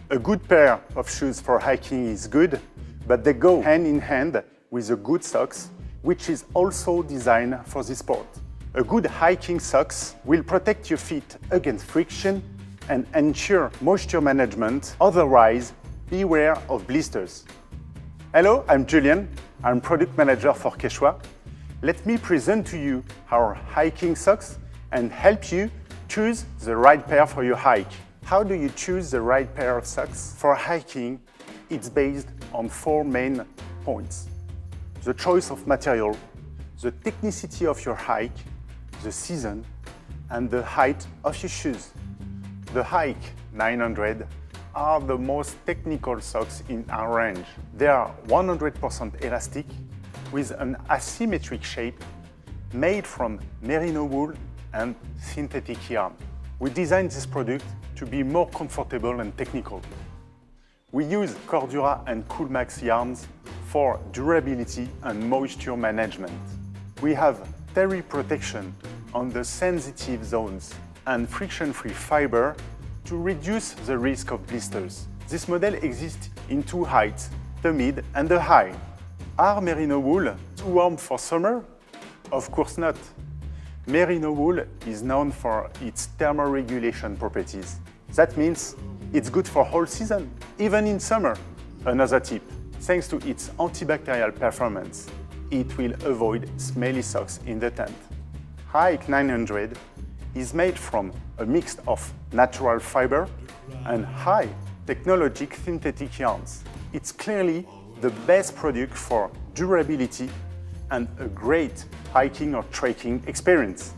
A good pair of shoes for hiking is good, but they go hand in hand with a good socks, which is also designed for this sport. A good hiking socks will protect your feet against friction and ensure moisture management, otherwise beware of blisters. Hello, I'm Julien. I'm product manager for Quechua. Let me present to you our hiking socks and help you choose the right pair for your hike. How do you choose the right pair of socks? For hiking, it's based on 4 main points: the choice of material, the technicity of your hike, the season, and the height of your shoes. The Hike 900 are the most technical socks in our range. They are 100% elastic with an asymmetric shape made from merino wool and synthetic yarn. We designed this product to be more comfortable and technical. We use Cordura and Coolmax yarns for durability and moisture management. We have terry protection on the sensitive zones and friction-free fiber to reduce the risk of blisters. This model exists in 2 heights, the mid and the high. Are merino wool too warm for summer? Of course not. Merino wool is known for its thermoregulation properties. That means it's good for whole season, even in summer. Another tip, thanks to its antibacterial performance, it will avoid smelly socks in the tent. Hike 900 is made from a mix of natural fiber and high technologic synthetic yarns. It's clearly the best product for durability and a great hiking or trekking experience.